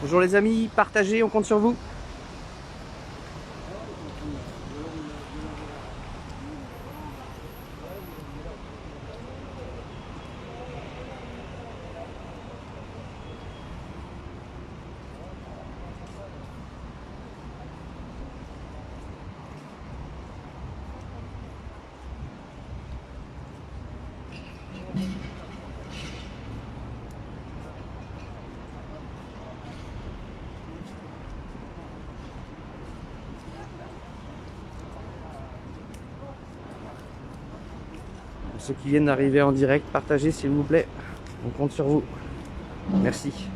Bonjour les amis, partagez, on compte sur vous. Pour ceux qui viennent d'arriver en direct, partagez s'il vous plaît. On compte sur vous. Merci.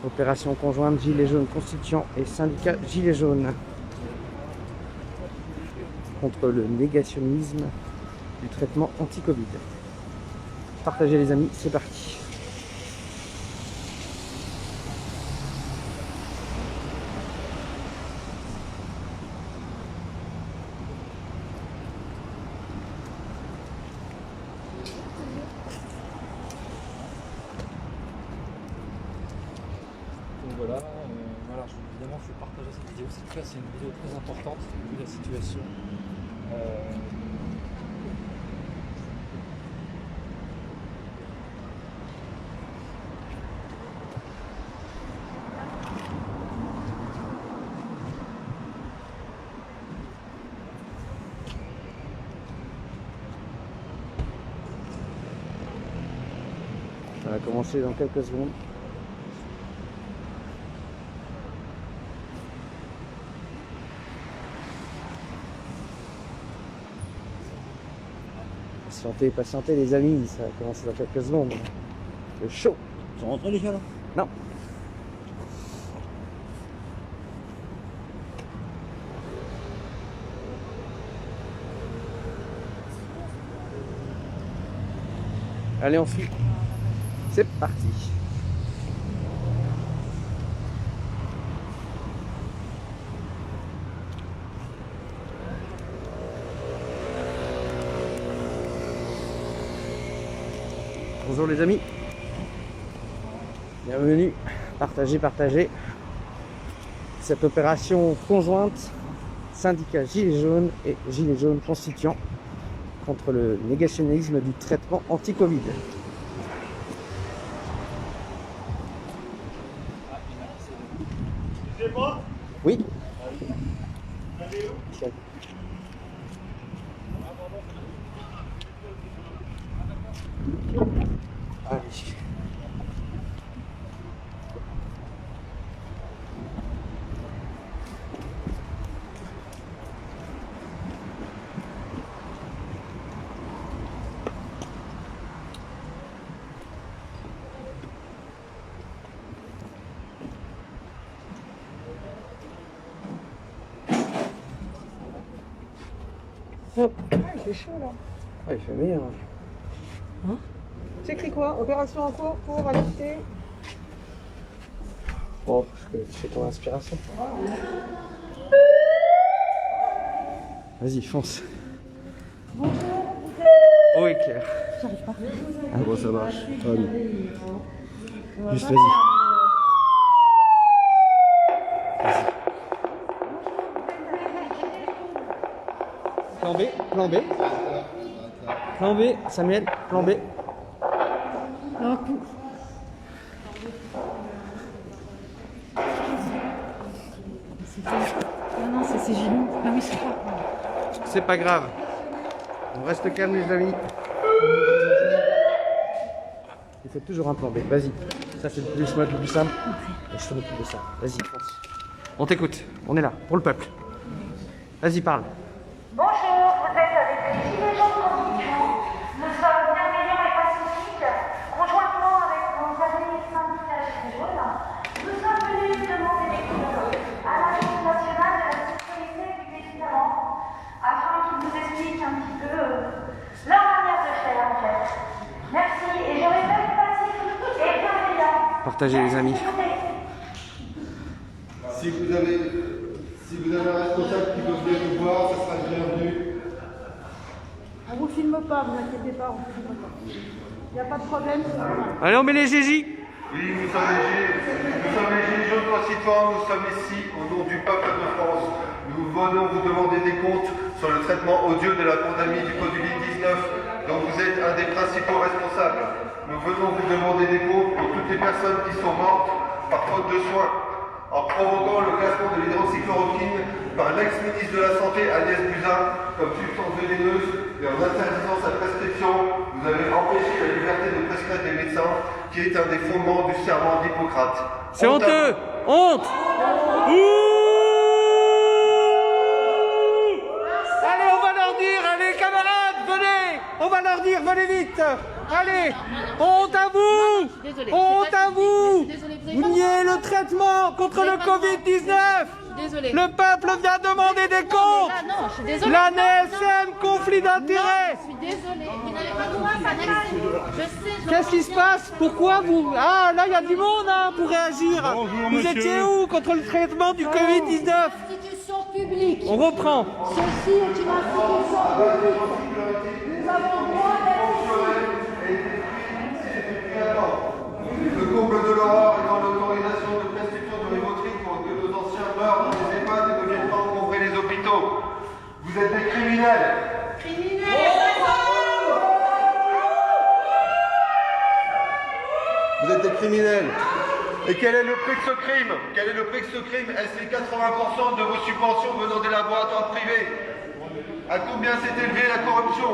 Opération conjointe Gilets jaunes constituant et syndicat Gilets jaunes contre le négationnisme du traitement anti-Covid. Partagez les amis, c'est parti. Voilà, évidemment je vais partager cette vidéo, c'est une vidéo très importante vu la situation. Ça va commencer dans quelques secondes. Patientez, patientez les amis, ça va commencer dans quelques secondes. Le show. Ils sont rentrés les gars là? Non. Allez, on suit. C'est parti. Bonjour les amis. Bienvenue. Partagez, partagez. Cette opération conjointe syndicat Gilets jaunes et Gilets jaunes constituant contre le négationnisme du traitement anti-Covid. Oui. Allez. Hop. Ah, il fait chaud là. Ah, il fait meilleur. Hein? C'est écrit quoi? Opération en cours pour alerter. Bon, je fais ton inspiration. Vas-y, fonce. Bonjour. Eau et clair. J'arrive pas. Ah bon, ça marche. Allez. Juste vas-y. Plan B, plan B. Plan B, Samuel, plan B. Un coup. Ah non, c'est genoux. Ah oui, c'est pas. C'est pas grave. On reste calme les amis. Il faut toujours un plan B. Vas-y. Ça c'est le plus smart, le plus simple. Et je te m'occupe de ça. Vas-y, fonce. On t'écoute. On est là pour le peuple. Vas-y, parle. Bonjour, vous êtes avec les Gilets jaunes constituants. Nous sommes bienveillants et pacifiques, conjointement avec nos amis syndicats Gilets jaunes. Nous sommes venus demander des comptes à l'Agence nationale de la sécurité du médicament, afin qu'ils nous expliquent un petit peu leur manière de faire en fait. Merci, et je répète pacifique et bienveillant. Partagez les amis. Merci. Si vous avez Si vous avez un responsable qui veut venir nous voir, ça sera le bienvenu. On vous filme pas, vous inquiétez pas, on vous filme pas. Il n'y a pas de problème. Allez, on met les GJ. Oui, nous sommes les Gilets jaunes constituants, nous sommes ici au nom du peuple de France. Nous venons vous demander des comptes sur le traitement odieux de la pandémie du Covid-19, dont vous êtes un des principaux responsables. Nous venons vous demander des comptes pour toutes les personnes qui sont mortes par faute de soins, en provoquant le classement de l'hydroxychloroquine par l'ex-ministre de la Santé Agnès Buzyn comme substance vénéneuse et en interdisant sa prescription, vous avez empêché la liberté de prescrire des médecins qui est un des fondements du serment d'Hippocrate. C'est honteux. Honte. Allez, on va leur dire, allez camarades, venez. On va leur dire, venez vite. Allez, honte à vous. Honte à vous. Vous niez le traitement contre le Covid-19. Désolée. Le peuple vient demander des comptes. Non, je suis désolée. La NSM, conflit d'intérêts. Je suis désolée. Vous n'avez pas le droit, ça n'existe. Je sais. Qu'est-ce qui se passe? Pourquoi vous... Ah, là, il y a du monde hein, pour réagir. Bonjour, vous monsieur. étiez où contre le traitement du Covid-19? Institution publique. On reprend. Ceci est une institution publique. Nous avons le droit d'être Le comble de l'horreur est dans l'autorisation de prescription de Rivotril pour que nos anciens meurent dans les EHPAD et ne viennent pas encombrer les hôpitaux. Vous êtes des criminels. Vous êtes des criminels. Et quel est le prix de ce crime? Quel est le prix de ce crime? Est-ce les 80% de vos subventions venant des laboratoires privés? À combien s'est élevée la corruption?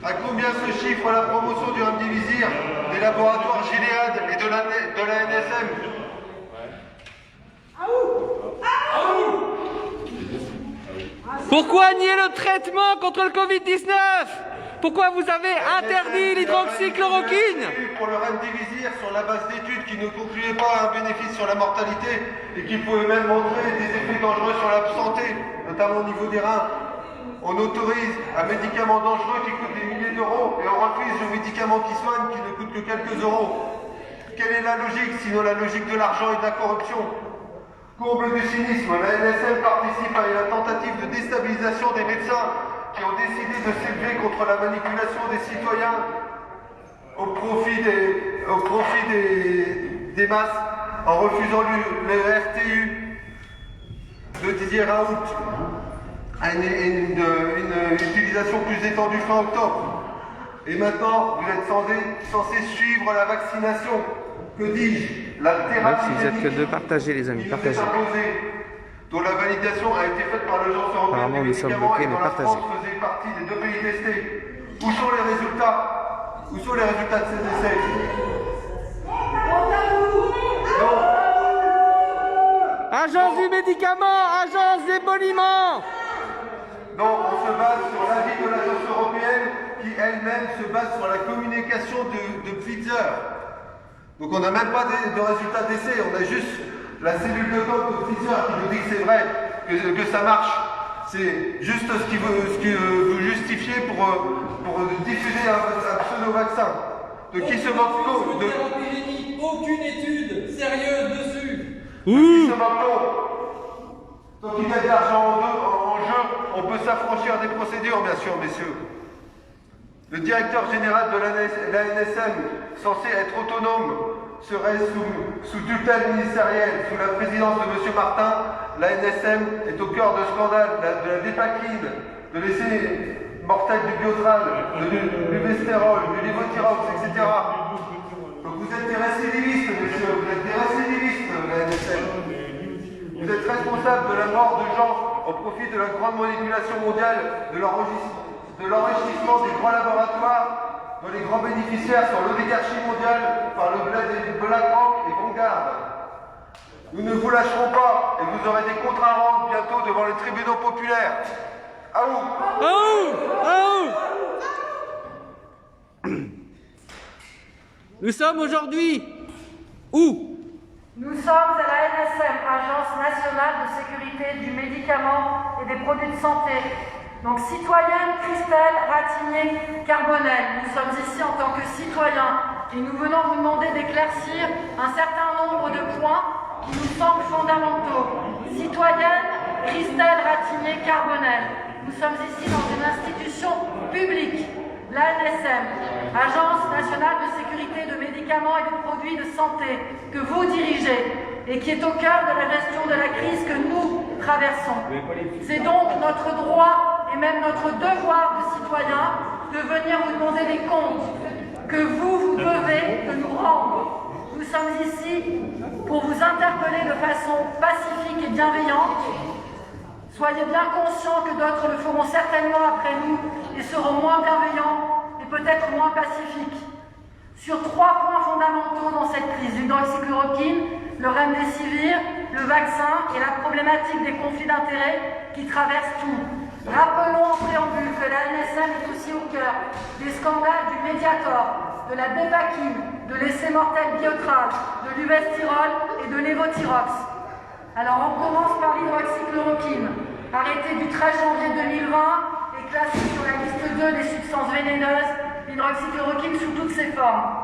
À combien se chiffre la promotion du Remdesivir des laboratoires Gilead et de la NSM? Pourquoi nier le traitement contre le Covid-19? Pourquoi vous avez interdit l'hydroxychloroquine? Pour le Remdesivir sur la base d'études qui ne concluaient pas à un bénéfice sur la mortalité et qui pouvaient même montrer des effets dangereux sur la santé, notamment au niveau des reins. On autorise un médicament dangereux qui coûte des milliers d'euros et on refuse le médicament qui soigne qui ne coûte que quelques euros. Quelle est la logique sinon la logique de l'argent et de la corruption? Comble du cynisme, la NSM participe à la tentative de déstabilisation des médecins qui ont décidé de s'élever contre la manipulation des citoyens au profit des masses en refusant le RTU de Didier Raoult à une utilisation plus étendue fin octobre. Et maintenant, vous êtes censés suivre la vaccination. Que dis-je? La thérapie Vous êtes que deux, partagez les amis, qui nous est partagez. imposée, dont la validation a été faite par l'Agence européenne Apparemment, des nous sommes médicaments bloqués, et mais dont la partagez. France faisait partie des 2 pays testés. Où sont les résultats? Où sont les résultats de ces essais? Non. Agence du médicament, agence des polyments. Non, on se base sur l'avis de l'Agence européenne qui elle-même se base sur la communication de Pfizer. Donc on n'a même pas de résultats d'essai, on a juste la cellule de code de Pfizer qui nous dit que c'est vrai, que ça marche. C'est juste ce que vous justifiez pour diffuser un pseudo-vaccin. De qui se moque-t-on? Aucune étude sérieuse dessus. Qui se moque-t-on? Tant qu'il y a de l'argent en jeu, on peut s'affranchir des procédures, bien sûr, messieurs. Le directeur général de la NSM, censé être autonome, serait sous tutelle ministérielle. Sous la présidence de M. Martin, la NSM est au cœur de scandales, de la dépakine, de l'essai mortel du biotral, du luvestérol, du lévothyrox, etc. Donc vous êtes des récidivistes, messieurs, vous êtes des récidivistes, la NSM. Vous êtes responsable de la mort de gens au profit de la grande manipulation mondiale, de l'enrichissement des grands laboratoires, dont les grands bénéficiaires sont l'oligarchie mondiale par le bled de BlackRock et Vanguard. Nous ne vous lâcherons pas et vous aurez des comptes à rendre bientôt devant les tribunaux populaires. À où? Nous sommes aujourd'hui où? Nous sommes à la NSM, Agence nationale de sécurité du médicament et des produits de santé. Donc, citoyenne Christelle Ratignier-Carbonel, nous sommes ici en tant que citoyens et nous venons vous demander d'éclaircir un certain nombre de points qui nous semblent fondamentaux. Citoyenne Christelle Ratignier-Carbonel. Nous sommes ici dans une institution publique, l'ANSM, Agence nationale de sécurité de médicaments et de produits de santé, que vous dirigez et qui est au cœur de la gestion de la crise que nous traversons. C'est donc notre droit et même notre devoir de citoyen de venir vous demander des comptes que vous devez de nous rendre. Nous sommes ici pour vous interpeller de façon pacifique et bienveillante. Soyez bien conscients que d'autres le feront certainement après nous et seront moins bienveillants et peut-être moins pacifiques. Sur 3 points fondamentaux dans cette crise, l'hydroxychloroquine, le remdesivir, le vaccin et la problématique des conflits d'intérêts qui traversent tout. Rappelons en préambule que la NSM est aussi au cœur des scandales du Mediator, de la Dépakine, de l'essai mortel Biotral, de l'Uvestirol et de l'Evotirox. Alors on commence par l'hydroxychloroquine, arrêté du 13 janvier 2020 et classé sur la liste 2 des substances vénéneuses, l'hydroxychloroquine sous toutes ses formes.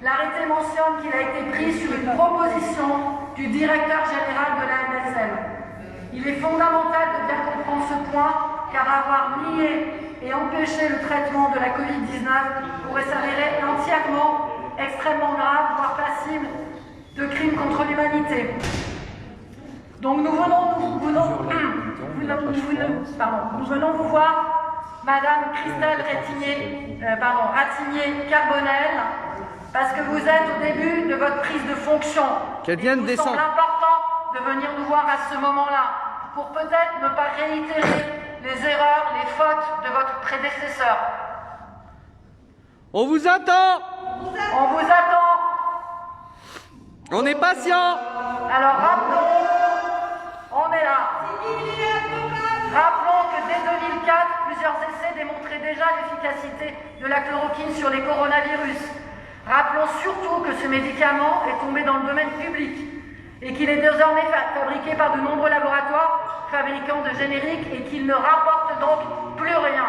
L'arrêté mentionne qu'il a été pris sur une proposition du directeur général de la NSM. Il est fondamental de bien comprendre ce point, car avoir nié et empêché le traitement de la Covid-19 pourrait s'avérer entièrement, extrêmement grave, voire passible de crimes contre l'humanité. Donc nous venons vous voir, Madame Christelle Ratignier-Carbonel, parce que vous êtes au début de votre prise de fonction. Qu'elle vienne descendre. Il semble important de venir nous voir à ce moment-là, pour peut-être ne pas réitérer les erreurs, les fautes de votre prédécesseur. On vous attend. On vous attend. On est patient. Alors rappelons, on est là. Rappelons que dès 2004, plusieurs essais démontraient déjà l'efficacité de la chloroquine sur les coronavirus. Rappelons surtout que ce médicament est tombé dans le domaine public et qu'il est désormais fabriqué par de nombreux laboratoires fabricants de génériques et qu'il ne rapporte donc plus rien.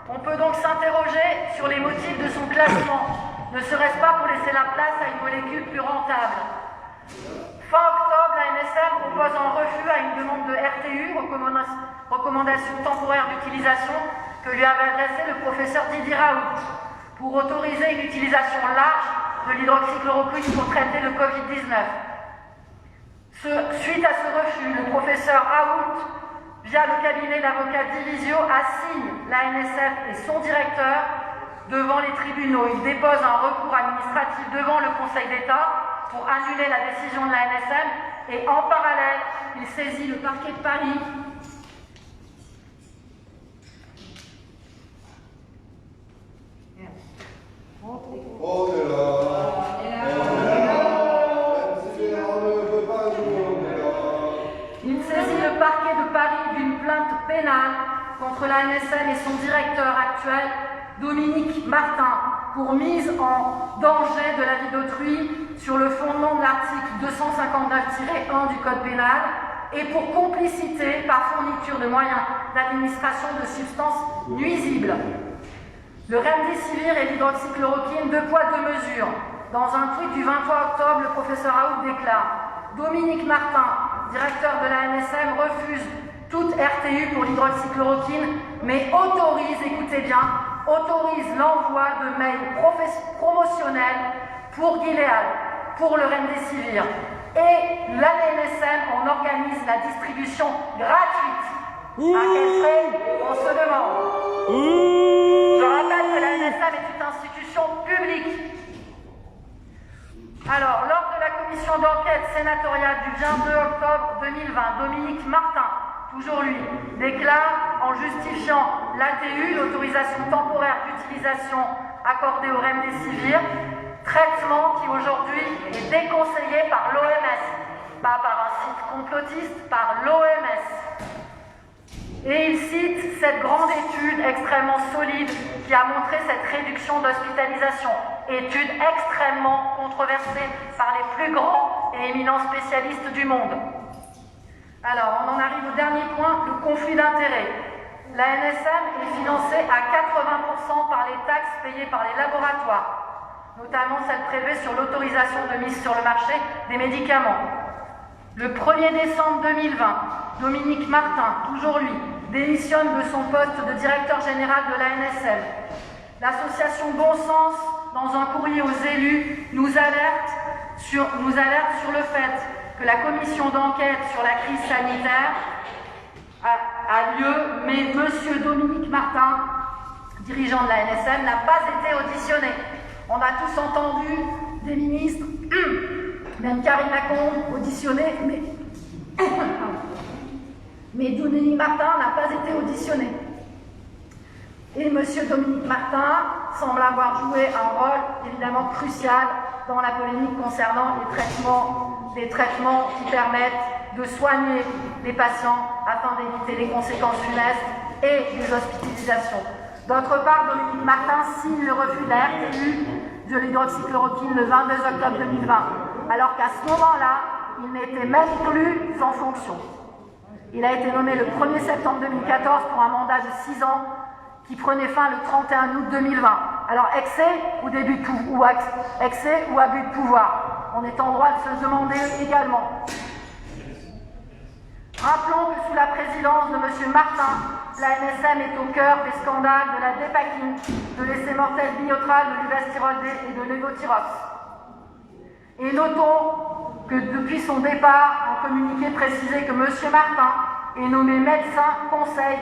On peut donc s'interroger sur les motifs de son classement. Ne serait-ce pas pour laisser la place à une molécule plus rentable? Fin octobre, la NSM oppose un refus à une demande de RTU, recommandation temporaire d'utilisation, que lui avait adressé le professeur Didier Raoult, pour autoriser une utilisation large de l'hydroxychloroquine pour traiter le Covid-19. Suite à ce refus, le professeur Raoult, via le cabinet d'avocats Divisio, assigne la NSF et son directeur devant les tribunaux. Il dépose un recours administratif devant le Conseil d'État pour annuler la décision de la NSM et en parallèle, il saisit le parquet de Paris d'une plainte pénale contre la NSM et son directeur actuel, Dominique Martin, pour mise en danger de la vie d'autrui sur le fondement de l'article 259-1 du Code pénal et pour complicité par fourniture de moyens d'administration de substances nuisibles. Le remdesivir et l'hydroxychloroquine, 2 poids 2 mesures. Dans un tweet du 23 octobre, le professeur Raoult déclare: Dominique Martin, directeur de la NSM, refuse toute RTU pour l'hydroxychloroquine, mais autorise, écoutez bien, autorise l'envoi de mails promotionnels pour Gilead, pour le remdesivir. Et la NSM en organise la distribution gratuite. À quel frais, on se demande. Je rappelle que la NSM est une institution publique. Alors, lors de la commission d'enquête sénatoriale du 22 octobre 2020, Dominique Martin, toujours lui, déclare en justifiant l'ATU, l'autorisation temporaire d'utilisation accordée au remdesivir, traitement qui aujourd'hui est déconseillé par l'OMS, pas par un site complotiste, par l'OMS. Et il cite cette grande étude extrêmement solide qui a montré cette réduction d'hospitalisation, étude extrêmement controversée par les plus grands et éminents spécialistes du monde. Alors, on en arrive au dernier point, le conflit d'intérêts. La NSM est financée à 80% par les taxes payées par les laboratoires, notamment celles prélevées sur l'autorisation de mise sur le marché des médicaments. Le 1er décembre 2020, Dominique Martin, toujours lui, démissionne de son poste de directeur général de l'ANSM. L'association Bon Sens, dans un courrier aux élus, nous alerte sur le fait que la commission d'enquête sur la crise sanitaire a lieu, mais M. Dominique Martin, dirigeant de l'ANSM, n'a pas été auditionné. On a tous entendu des ministres, même Karine Lacombe, auditionné, mais Dominique Martin n'a pas été auditionné. Et M. Dominique Martin semble avoir joué un rôle évidemment crucial dans la polémique concernant les traitements qui permettent de soigner les patients afin d'éviter les conséquences funestes et les hospitalisations. D'autre part, Dominique Martin signe le refus de la RTU de l'hydroxychloroquine le 22 octobre 2020, alors qu'à ce moment-là, il n'était même plus en fonction. Il a été nommé le 1er septembre 2014 pour un mandat de 6 ans qui prenait fin le 31 août 2020. Alors, excès ou excès ou abus de pouvoir? On est en droit de se demander également. Rappelons que sous la présidence de M. Martin, l'ANSM est au cœur des scandales de la dépakine, de l'essai mortel Biotrad, de l'Uvestirol D et de l'Levothyrox. Et notons que depuis son départ, un communiqué précisait que M. Martin est nommé médecin conseil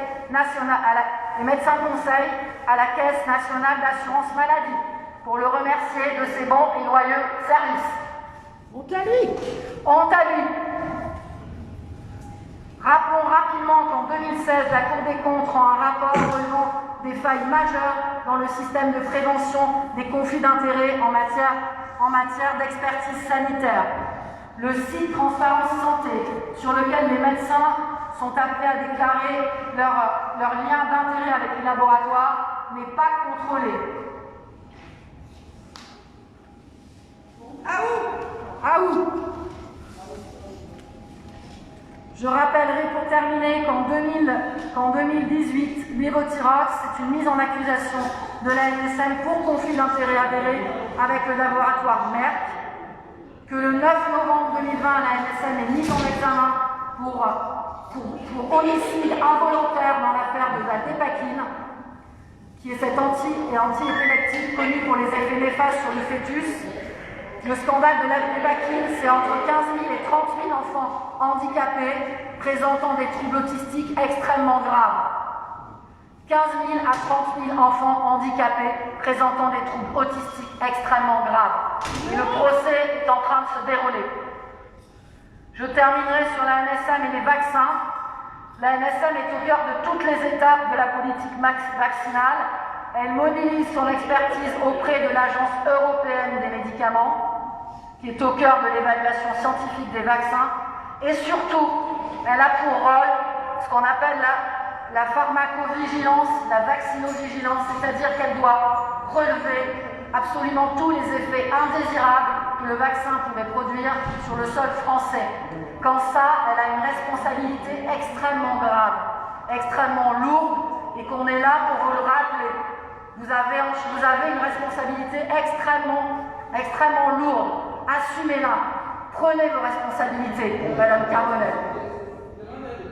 à la Caisse nationale d'assurance maladie pour le remercier de ses bons et loyaux services. Honte à lui. Honte à lui. Rappelons rapidement qu'en 2016, la Cour des comptes rend un rapport relevant des failles majeures dans le système de prévention des conflits d'intérêts en matière d'expertise sanitaire. Le site Transparence Santé, sur lequel les médecins sont appelés à déclarer leur lien d'intérêt avec les laboratoires, n'est pas contrôlé. Ah où? Je rappellerai pour terminer qu'en 2018, Levothyrox, c'est une mise en accusation de l'ANSM pour conflit d'intérêts avéré avec le laboratoire Merck, que le 9 novembre 2020, l'ANSM est mise en examen pour homicide involontaire dans l'affaire de la dépakine, qui est cet anti-épileptique connu pour les effets néfastes sur le fœtus. Le scandale de la dépakine, c'est entre 15 000 et 30 000 enfants handicapés présentant des troubles autistiques extrêmement graves. 15 000 à 30 000 enfants handicapés présentant des troubles autistiques extrêmement graves. Et le procès est en train de se dérouler. Je terminerai sur l'ANSM et les vaccins. L'ANSM est au cœur de toutes les étapes de la politique vaccinale. Elle mobilise son expertise auprès de l'Agence européenne des médicaments, qui est au cœur de l'évaluation scientifique des vaccins. Et surtout, elle a pour rôle ce qu'on appelle la pharmacovigilance, la vaccinovigilance, c'est-à-dire qu'elle doit relever absolument tous les effets indésirables que le vaccin pouvait produire sur le sol français. Quand ça, elle a une responsabilité extrêmement grave, extrêmement lourde, et qu'on est là pour vous le rappeler. Vous avez une responsabilité extrêmement lourde. Assumez-la. Prenez vos responsabilités, Madame Carbonel.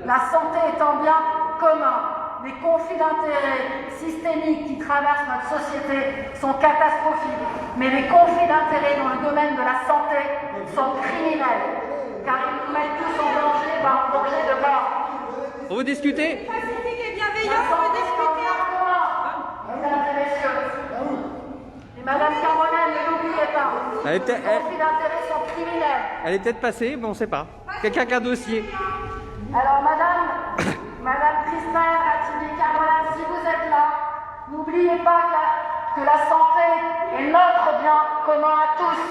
La santé est un bien commun. Les conflits d'intérêts systémiques qui traversent notre société sont catastrophiques. Mais les conflits d'intérêts dans le domaine de la santé sont criminels, car ils nous mettent tous en danger de mort. On veut discuter? Pacifique et bienveillant, on veut discuter. Mesdames et messieurs, et Madame Carbonel, ne l'oubliez pas, les conflits d'intérêts sont criminels. Elle est peut-être passée, mais on ne sait pas. Quelqu'un qui a un dossier. Alors Madame Christelle Attibi-Carbonel, si vous êtes là, n'oubliez pas que la santé est notre bien commun à tous.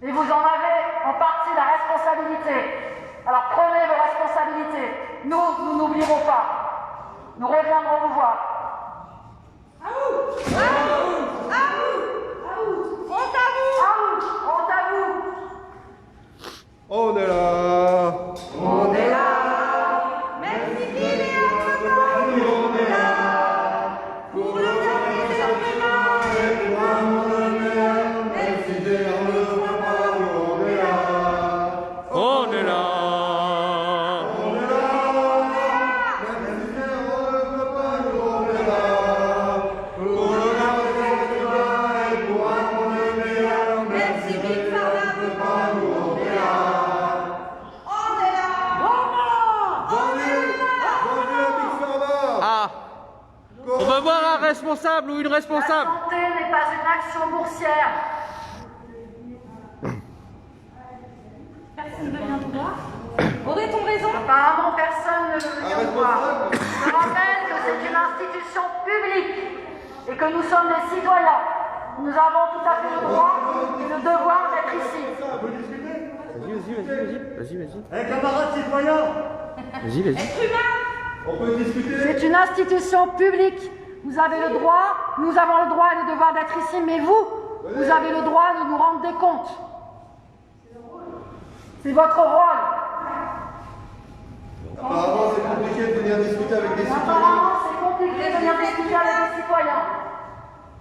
Et vous en avez en partie la responsabilité. Alors prenez vos responsabilités. Nous n'oublierons pas. Nous reviendrons vous voir. Honte à vous. On est là. On est là. Merci mille et un fois. On est là. Pour le dernier développement et pour un monde meilleur. Merci de le voir, on est là. On est là. responsable ou une La responsable. santé n'est pas une action boursière. Personne ne veut bien te voir. Aurait-on raison? Apparemment, personne ne veut bien me voir. Je rappelle que c'est une institution publique et que nous sommes des citoyens. Nous avons tout à fait le droit et le devoir d'être ici. Vas-y. Camarades citoyens, Vas-y. on peut discuter. C'est une institution publique. Vous avez le droit, nous avons le droit et le devoir d'être ici, mais vous avez le droit de nous rendre des comptes. C'est votre rôle. Apparemment, c'est compliqué de venir discuter avec des citoyens. Apparemment, c'est compliqué de venir discuter avec des citoyens.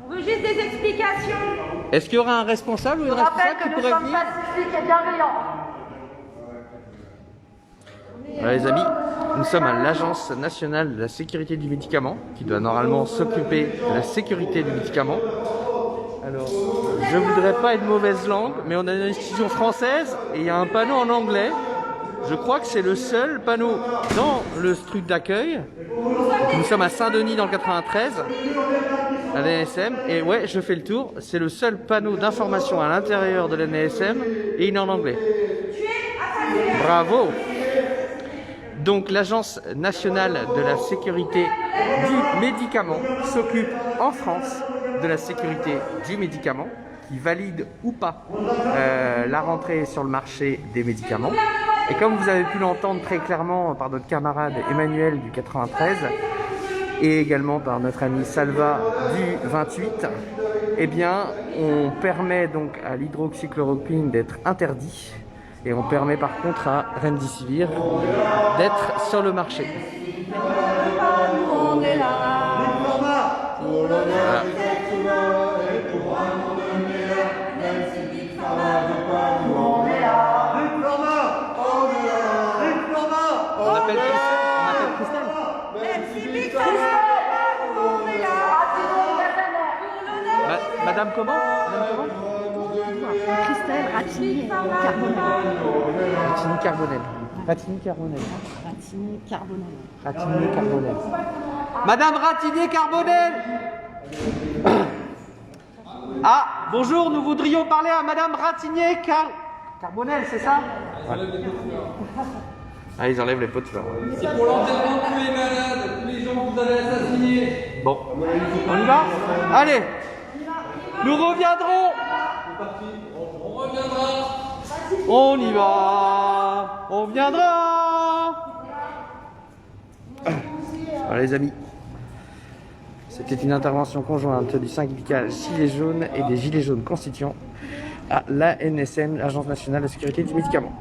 On veut juste des explications. Est-ce qu'il y aura un responsable ou Je une rappelle responsable que qui nous pourrait sommes venir? pacifiques et bienveillants. Voilà, les amis, nous sommes à l'Agence nationale de la sécurité du médicament, qui doit normalement s'occuper de la sécurité du médicament. Alors, je voudrais pas être mauvaise langue, mais on a une institution française et il y a un panneau en anglais. Je crois que c'est le seul panneau dans le truc d'accueil. Nous sommes à Saint-Denis dans le 93, à l'ANSM, et ouais, je fais le tour. C'est le seul panneau d'information à l'intérieur de l'ANSM et il est en anglais. Bravo! Donc l'Agence nationale de la sécurité du médicament s'occupe en France de la sécurité du médicament, qui valide ou pas la rentrée sur le marché des médicaments. Et comme vous avez pu l'entendre très clairement par notre camarade Emmanuel du 93 et également par notre ami Salva du 28, eh bien on permet donc à l'hydroxychloroquine d'être interdit. Et on permet par contre à Remdesivir d'être sur le marché. On est là. Voilà. On appelle Christelle. Merci Victor. On est là. Madame comment? Christelle Ratini Carbonel. Ratini Carbonel. Ratini Carbonel. Ratini Carbonel. Madame Ratini Carbonel. Ah, bonjour, nous voudrions parler à Madame Ratini Carbonel, c'est ça? Ah, ils enlèvent les pots de fleurs. C'est pour l'enterrement de tous les malades, tous les gens que vous avez assassinés. Bon, on y va? Allez, nous reviendrons. On reviendra. On y va. On viendra. Voilà les amis. C'était une intervention conjointe du syndicat Gilets jaunes et des Gilets jaunes constituants à l'ANSM, l'Agence nationale de sécurité du médicament.